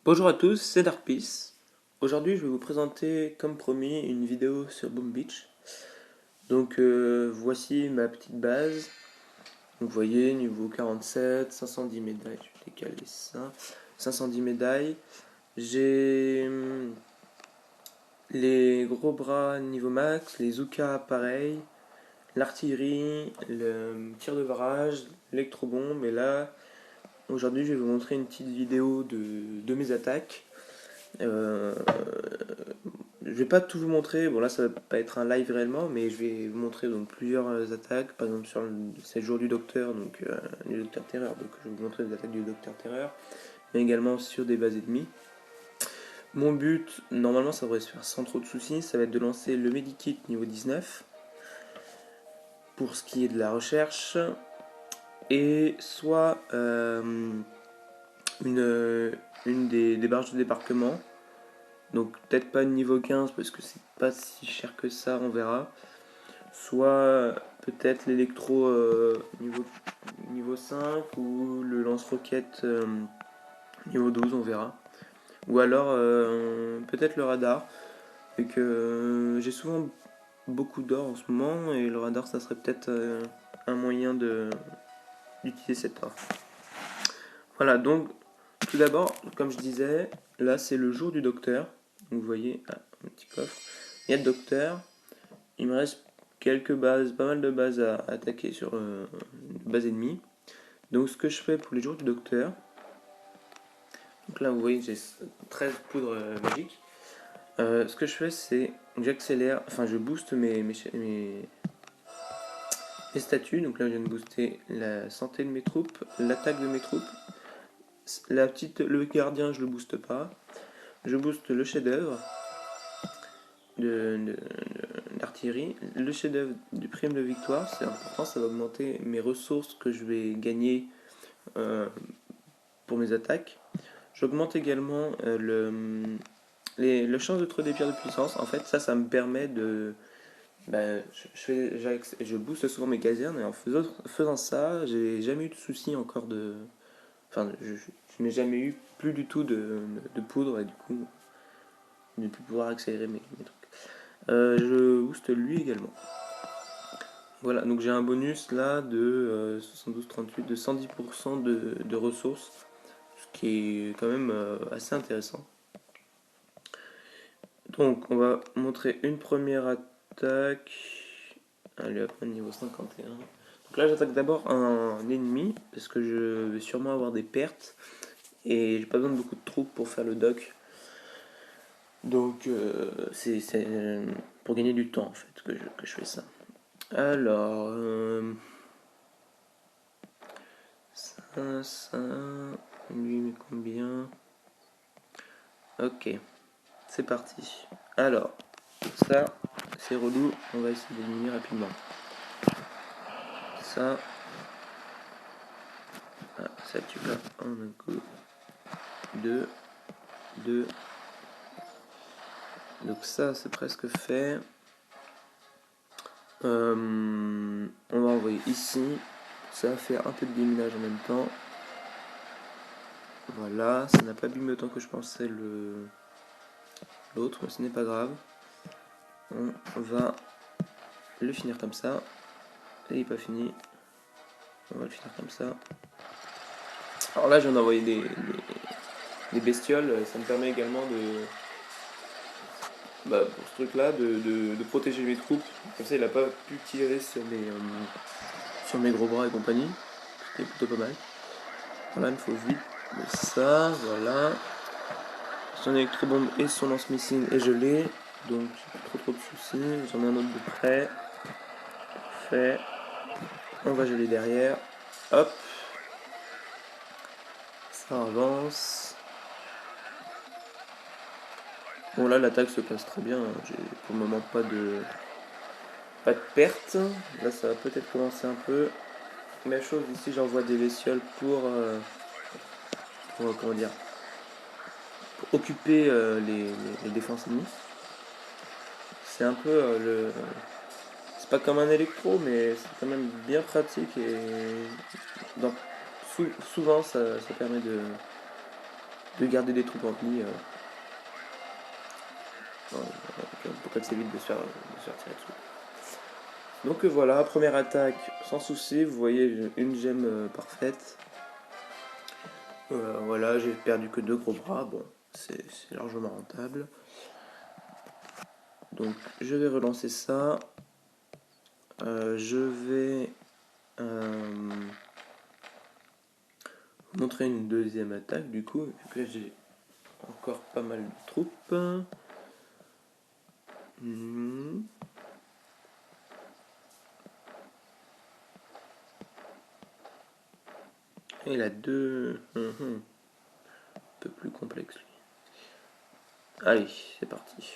Bonjour à tous, c'est Darkpeace. Aujourd'hui, je vais vous présenter, comme promis, une vidéo sur Boom Beach. Donc, voici ma petite base. Donc, vous voyez, niveau 47, 510 médailles. Je vais décaler ça. 510 médailles. J'ai les gros bras niveau max, les Zuka pareil, l'artillerie, le tir de barrage, l'électrobombe. Et là, aujourd'hui, je vais vous montrer une petite vidéo de mes attaques. Euh, je vais pas tout vous montrer, bon là ça va pas être un live réellement, mais je vais vous montrer donc plusieurs attaques, par exemple sur c'est le jour du docteur, donc du docteur Terreur, donc je vais vous montrer des attaques du docteur Terreur, mais également sur des bases ennemies. Mon but, normalement ça devrait se faire sans trop de soucis, ça va être de lancer le Medikit niveau 19, pour ce qui est de la recherche, et soit une des barges de débarquement. Donc peut-être pas niveau 15 parce que c'est pas si cher que ça, on verra. Soit peut-être l'électro niveau 5 ou le lance-roquette niveau 12, on verra. Ou alors peut-être le radar. Et que j'ai souvent beaucoup d'or en ce moment et le radar ça serait peut-être un moyen d'utiliser cette or. Voilà, donc tout d'abord, comme je disais, là c'est le jour du docteur. Donc vous voyez, un petit coffre. Il y a le docteur. Il me reste quelques bases, pas mal de bases à attaquer sur une base ennemie. Donc ce que je fais pour les jours du docteur, donc là vous voyez j'ai 13 poudres magiques. Ce que je fais c'est que j'accélère, enfin je booste mes statuts. Donc là je viens de booster la santé de mes troupes, l'attaque de mes troupes. Le gardien je le booste pas. Je booste le chef-d'œuvre d'artillerie. Le chef-d'œuvre du prime de victoire, c'est important, ça va augmenter mes ressources que je vais gagner euh, pour mes attaques. J'augmente également le change de trop des pierres de puissance. En fait, ça me permet de. Bah, je booste souvent mes casernes et en faisant ça, j'ai jamais eu de soucis encore de. Enfin, je n'ai jamais eu plus du tout de poudre et du coup, de plus pouvoir accélérer mes trucs. Je booste lui également. Voilà, donc j'ai un bonus là de 72-38 de 110% de ressources, ce qui est quand même assez intéressant. Donc on va montrer une première attaque. Allez hop, niveau 51. Donc là j'attaque d'abord un ennemi, parce que je vais sûrement avoir des pertes, et j'ai pas besoin de beaucoup de troupes pour faire le dock. Donc c'est pour gagner du temps en fait que je fais ça. Alors, ça, lui met combien? Ok, c'est parti. Alors, ça, c'est relou, on va essayer d'éliminer rapidement. Ça, ça tue pas en un coup. Deux, deux. Donc ça, c'est presque fait. On va envoyer ici. Ça va faire un peu de déminage en même temps. Voilà, ça n'a pas abîmé autant que je pensais l'autre, mais ce n'est pas grave. On va le finir comme ça. Et il n'est pas fini. On va le finir comme ça. Alors là, je viens d'envoyer des bestioles. Ça me permet également pour ce truc-là, de protéger mes troupes. Comme ça, il n'a pas pu tirer sur mes gros bras et compagnie. C'était plutôt pas mal. Voilà, il me faut vite de ça. Voilà. Son électrobombe et son lance-missile est gelé. Donc, j'ai trop de soucis. J'en ai un autre de près. Fait. On va geler derrière. Hop. Ça avance. Bon là l'attaque se passe très bien, j'ai pour le moment pas de perte. Là ça va peut-être commencer un peu. Même chose ici j'envoie des bestioles comment dire, pour occuper les défenses ennemies. C'est un peu c'est pas comme un électro mais c'est quand même bien pratique et donc, souvent ça permet de garder des troupes en vie. Pour qu'elle s'évite de se faire tirer dessus. Donc voilà, première attaque sans souci, vous voyez une gemme parfaite. Voilà, j'ai perdu que 2 gros bras, bon, c'est largement rentable. Donc je vais relancer ça. Je vais vous montrer une deuxième attaque du coup, vu que là j'ai encore pas mal de troupes. Et la 2, un peu plus complexe lui. Allez, c'est parti.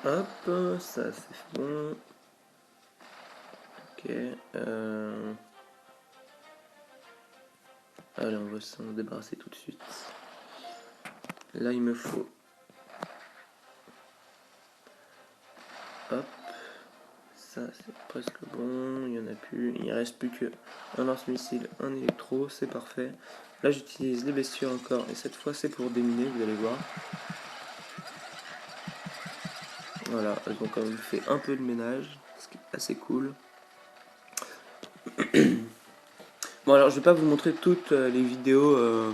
Hop, ça c'est bon. Ok. Allez, on va s'en débarrasser tout de suite. Là, il me faut. Hop. Ça, c'est presque bon. Il n'y en a plus. Il ne reste plus que un lance-missile, un électro. C'est parfait. Là, j'utilise les bestioles encore. Et cette fois, c'est pour déminer, vous allez voir. Voilà, elles ont quand même fait un peu de ménage. Ce qui est assez cool. Bon, alors, je vais pas vous montrer toutes les vidéos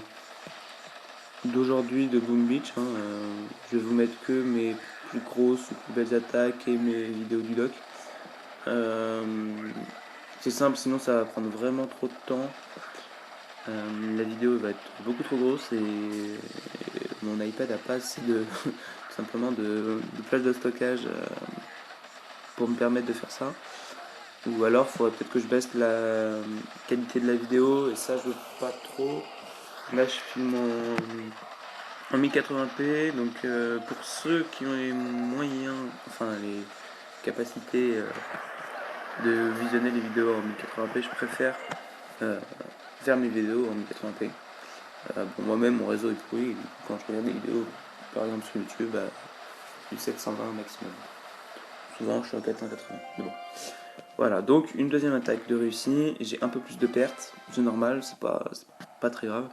d'aujourd'hui de Boom Beach. Je vais vous mettre que mes plus grosses ou plus belles attaques et mes vidéos du doc. C'est simple, sinon ça va prendre vraiment trop de temps. La vidéo va être beaucoup trop grosse et mon iPad a pas assez de simplement de place de stockage pour me permettre de faire ça. Ou alors il faudrait peut-être que je baisse la qualité de la vidéo et ça je veux pas trop. Là je filme en 1080p, donc pour ceux qui ont les moyens, enfin les capacités de visionner les vidéos en 1080p, je préfère faire mes vidéos en 1080p. Bon, moi-même mon réseau est pourri, quand je regarde des vidéos par exemple sur YouTube, du 720 maximum. Souvent je suis en 480, mais bon. Voilà, donc une deuxième attaque de réussie, j'ai un peu plus de pertes, c'est normal, c'est pas très grave.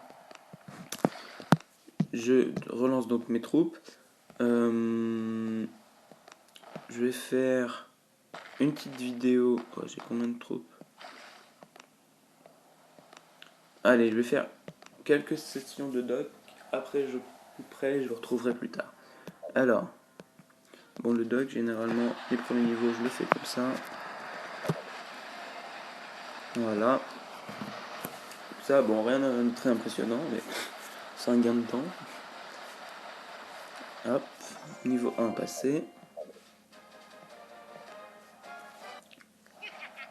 Je relance donc mes troupes. Je vais faire une petite vidéo. Oh, j'ai combien de troupes? Allez, je vais faire quelques sessions de doc. Après, je couperai, je vous retrouverai plus tard. Alors, bon, le doc, généralement, les premiers niveaux, je le fais comme ça. Voilà. Ça, bon, rien de très impressionnant, mais c'est un gain de temps. Hop, niveau 1 passé.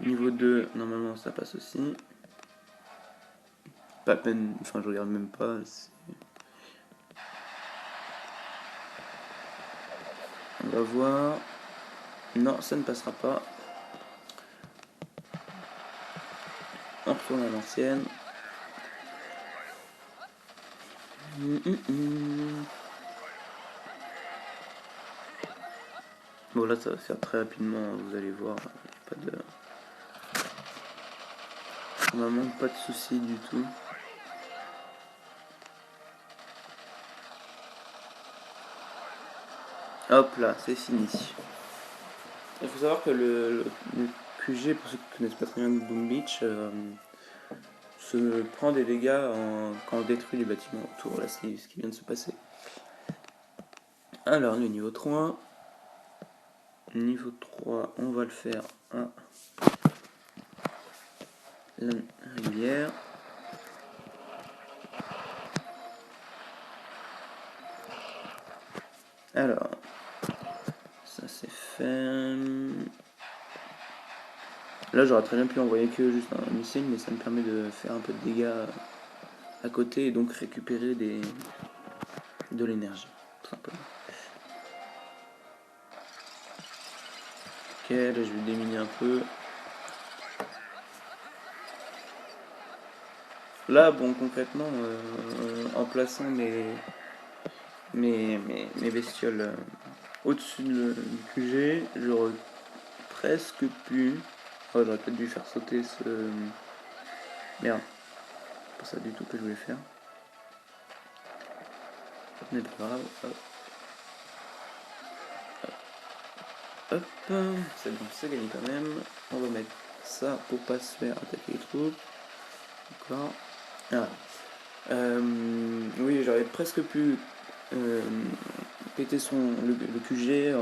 Niveau 2, normalement, ça passe aussi. Pas peine, enfin, je regarde même pas. On va voir. Non, ça ne passera pas. On retourne à l'ancienne. Bon, là ça va se faire très rapidement, vous allez voir. Pas de... Vraiment pas de soucis du tout. Hop là, c'est fini. Il faut savoir que le QG, pour ceux qui ne connaissent pas très bien Boom Beach, se prend des dégâts quand on détruit les bâtiments autour. Là, c'est ce qui vient de se passer. Alors, le niveau 3. Niveau 3, on va le faire à la rivière. Alors, ça c'est fait. Là, j'aurais très bien pu envoyer que juste un missile, mais ça me permet de faire un peu de dégâts à côté et donc récupérer de l'énergie, tout simplement. Ok, là je vais déminer un peu. Là, bon, concrètement, en plaçant mes bestioles au-dessus du QG, j'aurais presque pu. Oh, j'aurais peut-être dû faire sauter ce... Merde. C'est pas ça du tout que je voulais faire. Mais pas grave. Hop. C'est bon, c'est gagné quand même. On va mettre ça pour pas se faire attaquer les troupes. D'accord. Ah. Oui, j'aurais presque pu péter le QG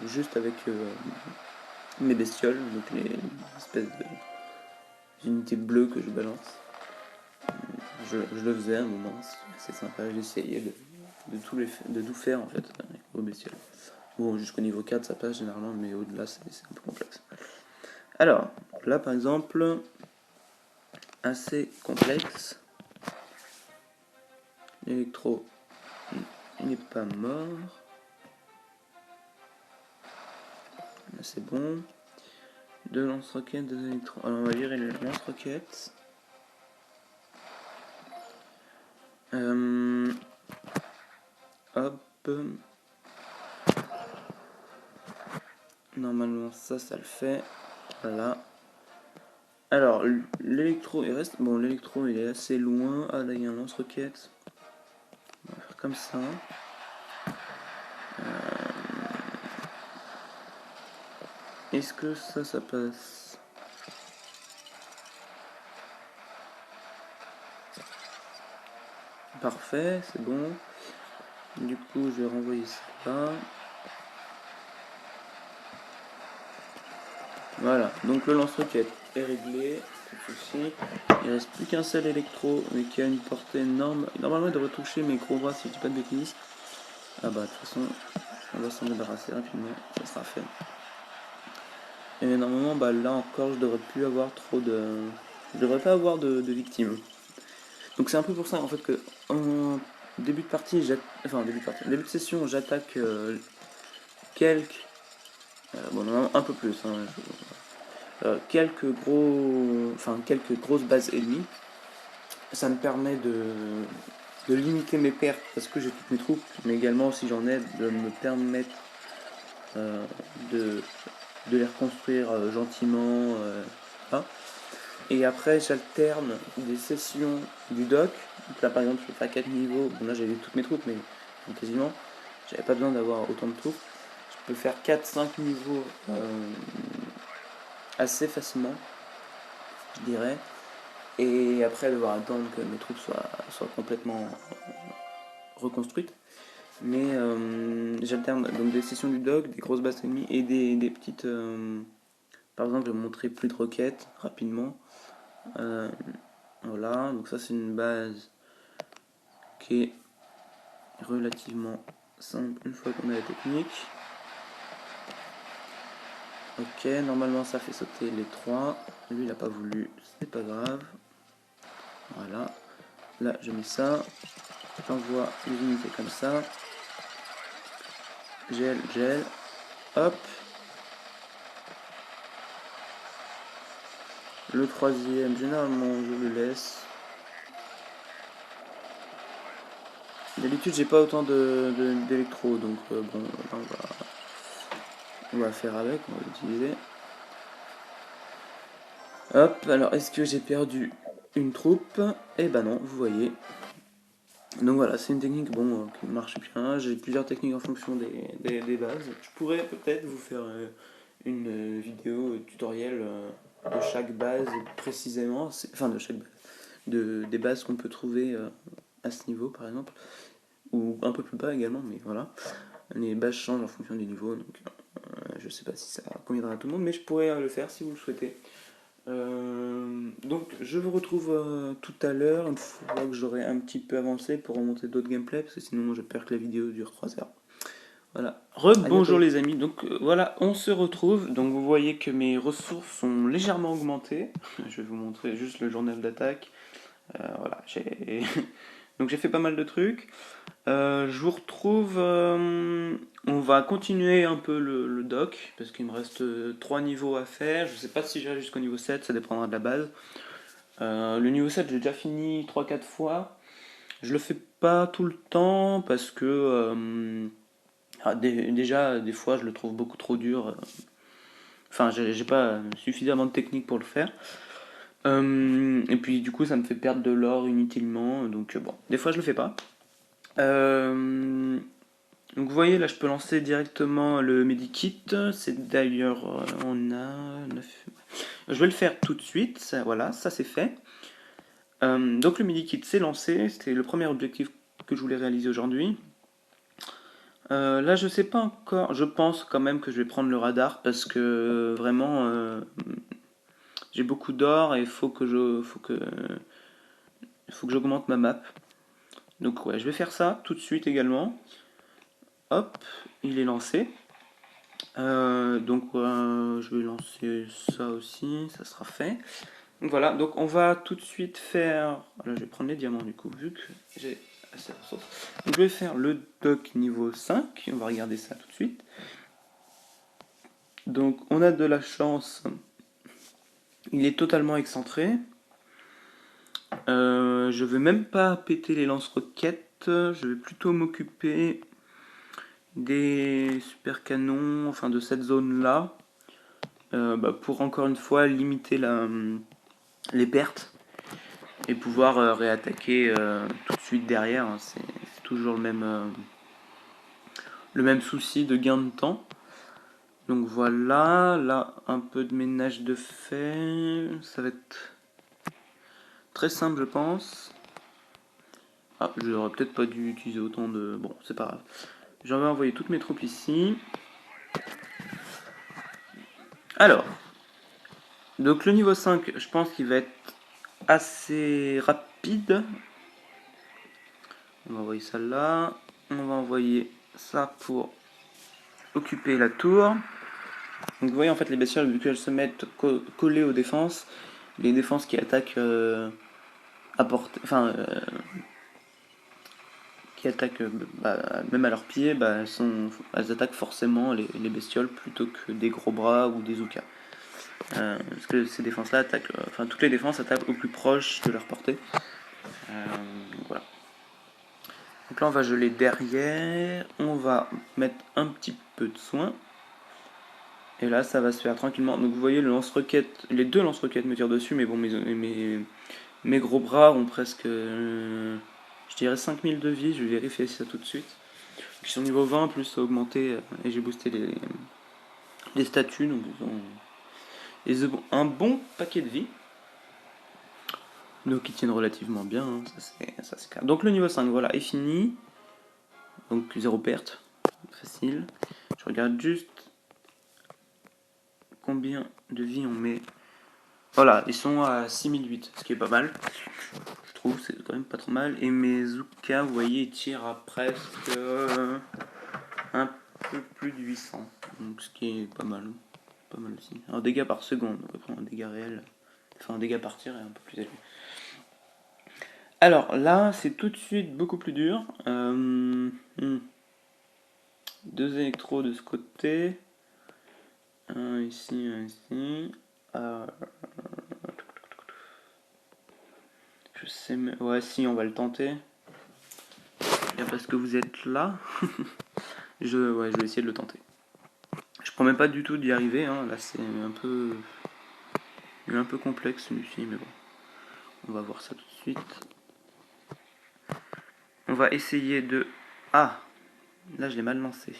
juste avec mes bestioles, donc les espèces d'unités bleues que je balance. Je le faisais à un moment, c'est sympa, j'essayais de tout faire en fait avec vos bestioles. Bon, jusqu'au niveau 4 ça passe généralement, mais au-delà c'est un peu complexe. Alors, là par exemple, assez complexe. L'électro, il n'est pas mort. Là c'est bon. 2 lance-roquettes, 2 électros. Alors on va virer les lance-roquettes. Hop. Normalement ça le fait. Voilà. Alors l'électro il reste. Bon, l'électro il est assez loin. Ah là il y a un lance-roquette. On va faire comme ça. Est-ce que ça passe? Parfait, c'est bon. Du coup je vais renvoyer ça là. Voilà, donc le lance-roquette est réglé, pas de souci. Il reste plus qu'un seul électro, mais qui a une portée énorme. Normalement, il devrait toucher mes gros bras si je dis pas de bêtises. Ah bah, de toute façon, on va s'en débarrasser rapidement, ça sera fait. Et normalement, bah là encore, je devrais plus avoir trop de. Je devrais pas avoir de victimes. Donc c'est un peu pour ça en fait que en début de partie, début de session, j'attaque quelques. Bon, non, un peu plus. Hein, quelques grosses bases ennemies. Ça me permet de limiter mes pertes parce que j'ai toutes mes troupes, mais également si j'en ai, de me permettre de les reconstruire gentiment. Hein. Et après j'alterne des sessions du doc. Donc là par exemple je fais 4 niveaux, bon là j'avais toutes mes troupes mais quasiment, j'avais pas besoin d'avoir autant de troupes. Je peux faire 4-5 niveaux assez facilement, je dirais. Et après devoir attendre que mes troupes soient complètement reconstruites. Mais j'alterne donc des sessions du doc, des grosses bases ennemies et des petites. Par exemple, je vais montrer plus de roquettes rapidement. Voilà, donc ça c'est une base qui est relativement simple une fois qu'on a la technique. Ok, normalement ça fait sauter les 3. Lui il n'a pas voulu, c'est pas grave. Voilà. Là je mets ça. J'envoie les unités comme ça. Gel. Hop. Le troisième, généralement je le laisse. D'habitude j'ai pas autant d'électro, donc bon, là, on va faire avec, on va l'utiliser. Hop, alors est-ce que j'ai perdu une troupe? Eh ben non, vous voyez. Donc voilà, c'est une technique bon, qui marche bien. J'ai plusieurs techniques en fonction des bases. Je pourrais peut-être vous faire une vidéo tutoriel de chaque base précisément, enfin de chaque base, des bases qu'on peut trouver à ce niveau par exemple, ou un peu plus bas également, mais voilà. Les bases changent en fonction du niveau, donc je sais pas si ça conviendra à tout le monde, mais je pourrais le faire si vous le souhaitez. Donc je vous retrouve tout à l'heure, une fois que j'aurai un petit peu avancé pour remonter d'autres gameplays, parce que sinon je perds que la vidéo dure 3 heures. Voilà. Bonjour les amis, donc voilà, on se retrouve. Donc vous voyez que mes ressources sont légèrement augmentées. Je vais vous montrer juste le journal d'attaque. Voilà, donc j'ai fait pas mal de trucs. Je vous retrouve. On va continuer un peu le doc parce qu'il me reste 3 niveaux à faire. Je sais pas si j'irai jusqu'au niveau 7, ça dépendra de la base. Le niveau 7, j'ai déjà fini 3-4 fois. Je le fais pas tout le temps parce que déjà, des fois, je le trouve beaucoup trop dur. Enfin, j'ai pas suffisamment de technique pour le faire. Et puis du coup, ça me fait perdre de l'or inutilement. Donc bon, des fois je le fais pas. Donc vous voyez, là je peux lancer directement le medikit. C'est d'ailleurs, on a 9. Je vais le faire tout de suite. Ça, voilà, ça c'est fait. Donc le medikit c'est lancé. C'était le premier objectif que je voulais réaliser aujourd'hui. Là je sais pas encore. Je pense quand même que je vais prendre le radar parce que vraiment j'ai beaucoup d'or et il faut que j'augmente ma map. Donc ouais, je vais faire ça tout de suite également. Hop, il est lancé. Donc je vais lancer ça aussi, ça sera fait. Donc voilà, donc on va tout de suite faire. Là je vais prendre les diamants du coup, vu que j'ai assez de ressources. Donc je vais faire le dock niveau 5, on va regarder ça tout de suite. Donc on a de la chance, il est totalement excentré. Je vais même pas péter les lance-roquettes, je vais plutôt m'occuper des super canons, enfin de cette zone là, pour encore une fois limiter les pertes et pouvoir réattaquer tout de suite derrière. C'est toujours le même souci de gain de temps. Donc voilà, là un peu de ménage de fait, ça va être très simple je pense. Ah, j'aurais peut-être pas dû utiliser autant de... Bon, c'est pas grave. J'en vais envoyer toutes mes troupes ici. Alors, donc le niveau 5, je pense qu'il va être assez rapide. On va envoyer ça là. On va envoyer ça pour occuper la tour. Donc vous voyez en fait les bestioles, vu qu'elles se mettent collées aux défenses, les défenses qui attaquent qui attaquent même à leurs pieds, elles attaquent forcément les bestioles plutôt que des gros bras ou des Zookas. Parce que ces défenses-là attaquent, toutes les défenses attaquent au plus proche de leur portée. Voilà. Donc là on va geler derrière, on va mettre un petit peu de soin. Et là ça va se faire tranquillement. Donc vous voyez le lance-roquette, les deux lance-roquettes me tirent dessus, mais bon mes gros bras ont presque je dirais 5000 de vie, je vais vérifier ça tout de suite. Ils sont niveau 20, plus ça a augmenté et j'ai boosté les statuts, donc ils ont un bon paquet de vie. Donc ils tiennent relativement bien, hein, ça c'est clair. Donc le niveau 5 voilà est fini. Donc 0 perte, facile. Je regarde juste combien de vie on met. Voilà, ils sont à 6008, ce qui est pas mal. Je trouve c'est quand même pas trop mal. Et mes Zookas, vous voyez, ils tirent à presque un peu plus de 800. Donc ce qui est pas mal. Pas mal aussi. Alors dégâts par seconde, donc après un dégât réel. Enfin un dégât par tir est un peu plus élevé. Alors là, c'est tout de suite beaucoup plus dur. Deux électros de ce côté. Un ici, un ici. Je sais même... Ouais, si, on va le tenter. Bien parce que vous êtes là. je vais essayer de le tenter. Je promets pas du tout d'y arriver. Hein. Là, c'est un peu complexe celui-ci, mais bon. On va voir ça tout de suite. On va essayer de... Ah! Là, je l'ai mal lancé.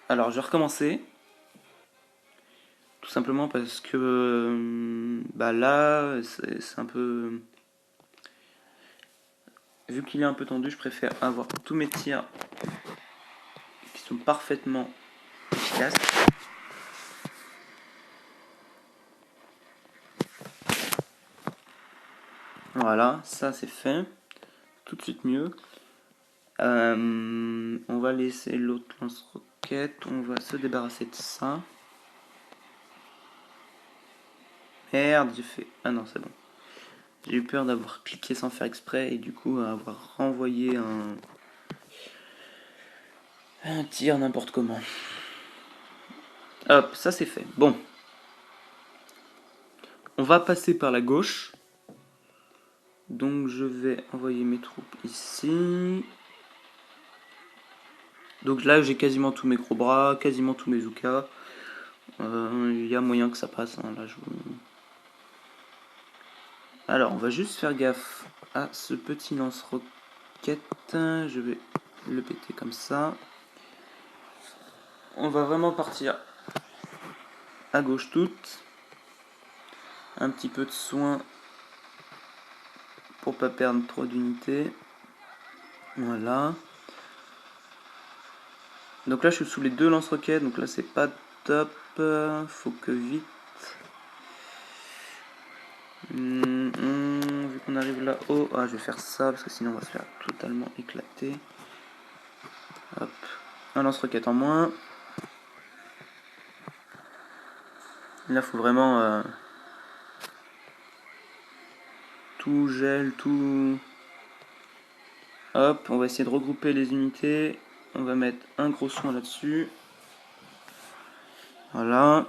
Alors, je vais recommencer. Tout simplement parce que... là, c'est un peu... Vu qu'il est un peu tendu, je préfère avoir tous mes tirs qui sont parfaitement efficaces. Voilà, ça c'est fait. Tout de suite mieux. On va laisser l'autre lance-roquette. On va se débarrasser de ça. Merde, j'ai fait... Ah non, c'est bon. J'ai eu peur d'avoir cliqué sans faire exprès et du coup avoir renvoyé un tir n'importe comment. Hop, ça c'est fait. Bon. On va passer par la gauche. Donc je vais envoyer mes troupes ici. Donc là j'ai quasiment tous mes gros bras, quasiment tous mes Zookas. Il y a moyen que ça passe, hein, là Alors, on va juste faire gaffe à ce petit lance-roquette. Je vais le péter comme ça. On va vraiment partir à gauche toute. Un petit peu de soin pour pas perdre trop d'unités. Voilà. Donc là je suis sous les 2 lance-roquettes, donc là c'est pas top. Faut que vite. Vu qu'on arrive là-haut, je vais faire ça parce que sinon on va se faire totalement éclater. Hop, un lance-roquette en moins. Là faut vraiment tout gel, tout. Hop, on va essayer de regrouper les unités. On va mettre un gros soin là-dessus. Voilà.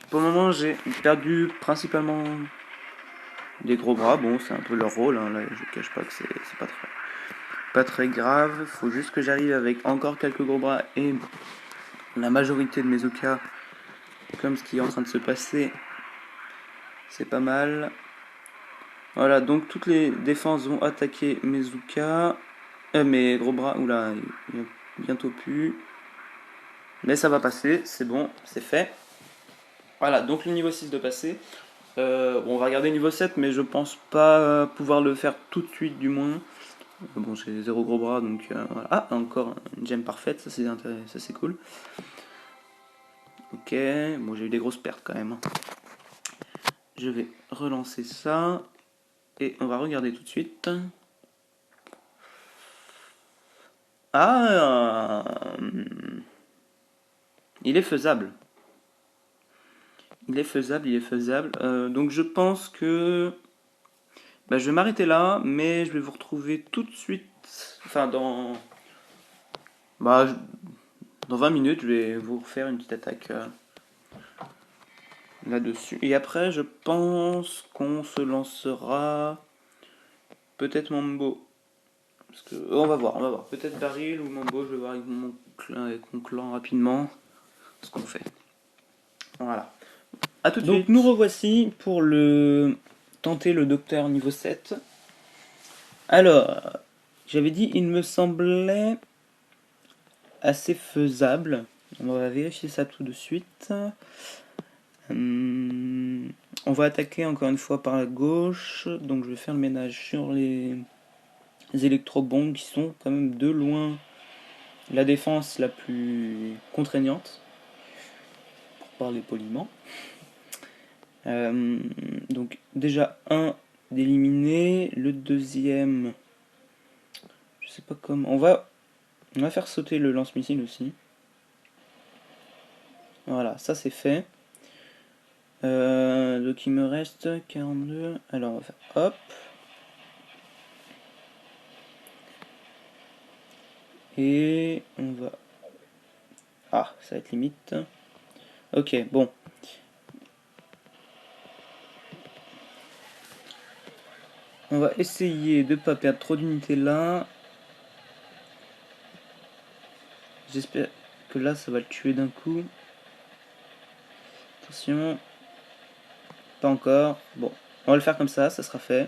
Pour le moment, j'ai perdu principalement des gros bras. Bon, c'est un peu leur rôle. Hein. Là, je cache pas que c'est pas très grave. Faut juste que j'arrive avec encore quelques gros bras et la majorité de mes Uka, comme ce qui est en train de se passer. C'est pas mal. Voilà, donc toutes les défenses vont attaquer mes Uka. Mes gros bras. Oula, il y a bientôt plus. Mais ça va passer, c'est bon, c'est fait. Voilà, donc le niveau 6 de passer. Bon, on va regarder niveau 7, mais je pense pas pouvoir le faire tout de suite, du moins. Bon, j'ai 0 gros bras, donc voilà. Ah, encore une gemme parfaite, ça c'est cool. Ok, bon, j'ai eu des grosses pertes quand même. Je vais relancer ça. Et on va regarder tout de suite. Ah, il est faisable. Il est faisable. Donc je pense que je vais m'arrêter là, mais je vais vous retrouver tout de suite. Enfin, bah, dans 20 minutes, je vais vous refaire une petite attaque là-dessus. Et après, je pense qu'on se lancera peut-être Mambo. Parce que, on va voir. Peut-être Baril ou Mambo, je vais voir avec mon clan rapidement ce qu'on fait. Voilà. A tout de suite. Donc nous revoici pour tenter le docteur niveau 7. Alors, j'avais dit, il me semblait assez faisable. On va vérifier ça tout de suite. On va attaquer encore une fois par la gauche. Donc je vais faire le ménage sur les électrobombes qui sont quand même de loin la défense la plus contraignante, pour parler poliment. Donc déjà un d'éliminer, le deuxième, je sais pas comment. On va faire sauter le lance-missile aussi. Voilà, ça c'est fait. Donc il me reste 42. Alors on va faire hop. Et on va... Ah, ça va être limite. Ok, bon. On va essayer de ne pas perdre trop d'unités là. J'espère que là, ça va le tuer d'un coup. Attention. Pas encore. Bon, on va le faire comme ça sera fait.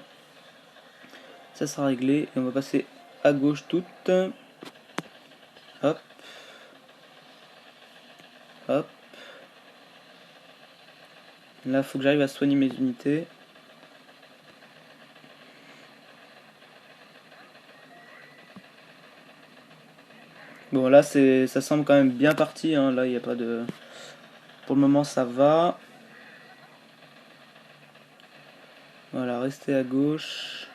Ça sera réglé. Et on va passer à gauche toute. Hop. Hop. Là, il faut que j'arrive à soigner mes unités. Bon, là, ça semble quand même bien parti. Hein. Là, il n'y a pas de... Pour le moment, ça va. Voilà, restez à gauche.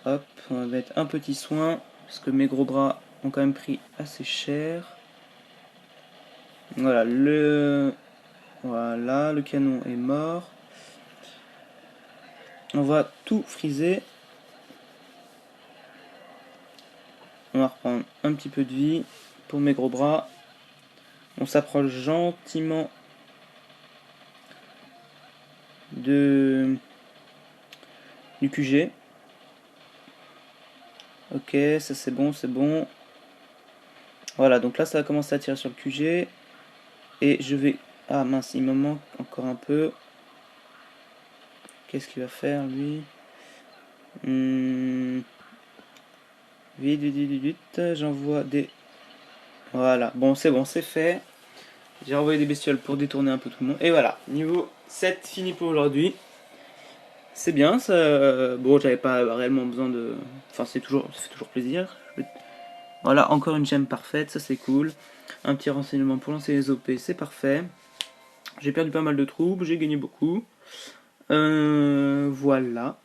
Hop, on va mettre un petit soin. Parce que mes gros bras ont quand même pris assez cher. Voilà, le canon est mort. On va tout friser. On va reprendre un petit peu de vie pour mes gros bras. On s'approche gentiment du QG. Ok, ça c'est bon, c'est bon. Voilà, donc là ça va commencer à tirer sur le QG. Et je vais... Ah mince, il me manque encore un peu. Qu'est-ce qu'il va faire lui? Vite, vite, vite, vite, j'envoie des... Voilà, bon c'est fait. J'ai envoyé des bestioles pour détourner un peu tout le monde. Et voilà, niveau 7 fini pour aujourd'hui. C'est bien, ça. Bon, j'avais pas réellement besoin de... Enfin, ça fait toujours plaisir. Voilà, encore une gemme parfaite, ça c'est cool. Un petit renseignement pour lancer les OP, c'est parfait. J'ai perdu pas mal de troupes, j'ai gagné beaucoup. Voilà.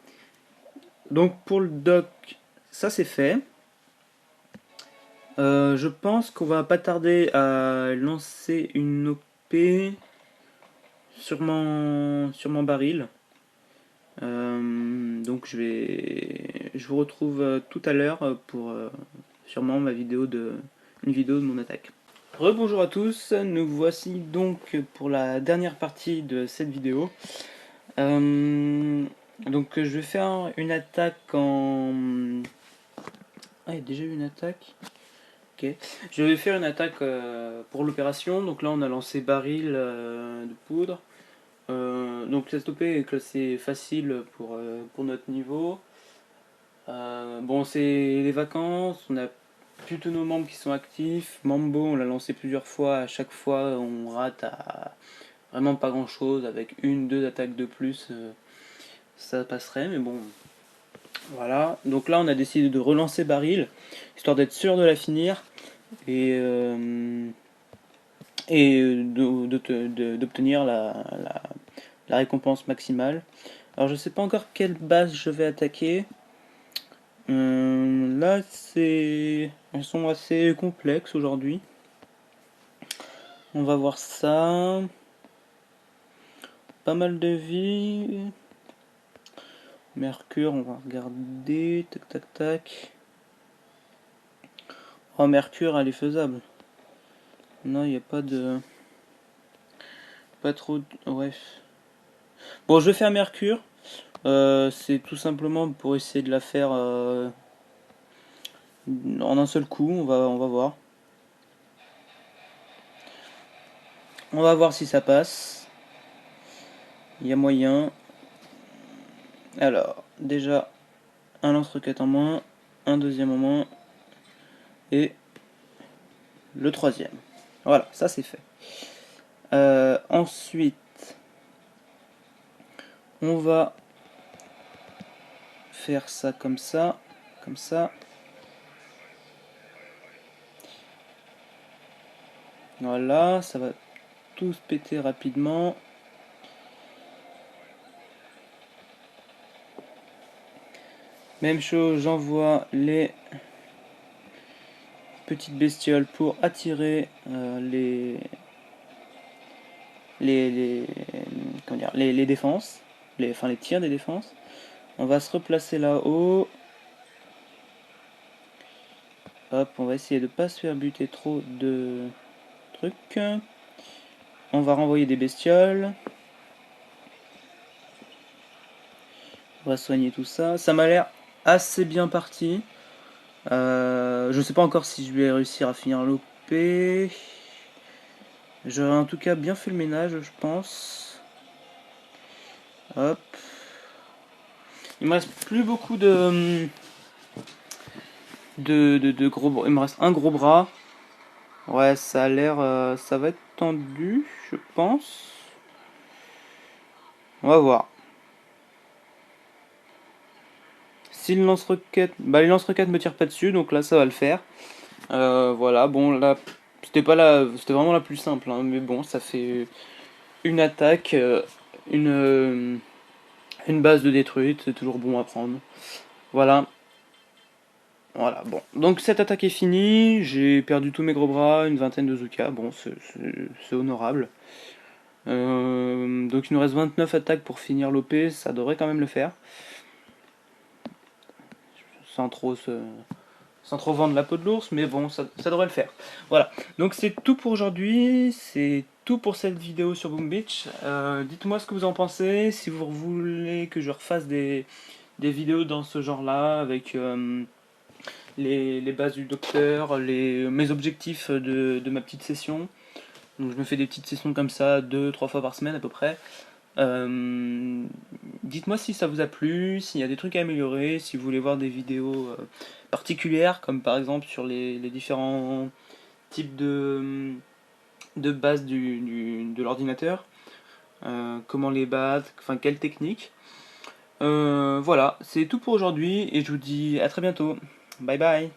Donc pour le doc, ça c'est fait. Je pense qu'on va pas tarder à lancer une OP sur mon baril. Donc je vous retrouve tout à l'heure pour sûrement une vidéo de mon attaque. Rebonjour à tous, nous voici donc pour la dernière partie de cette vidéo. Donc je vais faire une attaque en... Ah, il y a déjà eu une attaque. Ok. Je vais faire une attaque pour l'opération. Donc là on a lancé baril de poudre. Donc cette OP est classée facile pour notre niveau. Bon, c'est les vacances, on a plus tous nos membres qui sont actifs. Mambo, on l'a lancé plusieurs fois, à chaque fois on rate à vraiment pas grand chose. Avec une, deux attaques de plus, ça passerait, mais bon, voilà. Donc là, on a décidé de relancer Baril, histoire d'être sûr de la finir et d'obtenir la récompense maximale. Alors, je sais pas encore quelle base je vais attaquer. Là, elles sont assez complexes aujourd'hui. On va voir ça. Pas mal de vie. Mercure, on va regarder. Tac, tac, tac. Oh, Mercure, elle est faisable. Non, il n'y a pas de... Pas trop... Ouais. Bon, je vais faire Mercure. C'est tout simplement pour essayer de la faire en un seul coup. On va voir. On va voir si ça passe. Il y a moyen. Alors, déjà, un lance-roquette en moins. Un deuxième en moins. Et le troisième. Voilà, ça c'est fait. Ensuite, on va faire ça comme ça. Comme ça. Voilà, ça va tous péter rapidement. Même chose, j'envoie les petites bestioles pour attirer les défenses, enfin les tirs des défenses. On va se replacer là-haut. Hop, on va essayer de pas se faire buter trop de trucs. On va renvoyer des bestioles. On va soigner tout ça. Ça m'a l'air assez bien parti. Je sais pas encore si je vais réussir à finir l'OP. J'aurais en tout cas bien fait le ménage, je pense. Hop. Il me reste plus beaucoup de gros bras. Il me reste un gros bras. Ouais, ça a l'air... ça va être tendu, je pense. On va voir. Si le lance-roquette... Bah, les lance-roquettes me tirent pas dessus, donc là, ça va le faire. Voilà, bon, là... C'était vraiment la plus simple, hein, mais bon, ça fait une attaque, une base de détruite, c'est toujours bon à prendre. Voilà. Voilà, bon. Donc cette attaque est finie, j'ai perdu tous mes gros bras, une vingtaine de Zuka, bon, c'est honorable. Donc il nous reste 29 attaques pour finir l'OP, ça devrait quand même le faire. Sans trop vendre la peau de l'ours, mais bon, ça devrait le faire. Voilà, donc c'est tout pour aujourd'hui, c'est tout pour cette vidéo sur Boom Beach. Dites-moi ce que vous en pensez, si vous voulez que je refasse des vidéos dans ce genre-là, avec les bases du docteur, mes objectifs de ma petite session. Donc je me fais des petites sessions comme ça, 2-3 fois par semaine à peu près. Dites-moi si ça vous a plu, s'il y a des trucs à améliorer, si vous voulez voir des vidéos particulières, comme par exemple sur les différents types de bases de l'ordinateur, comment les battre, enfin quelle technique. Voilà, c'est tout pour aujourd'hui et je vous dis à très bientôt. Bye bye.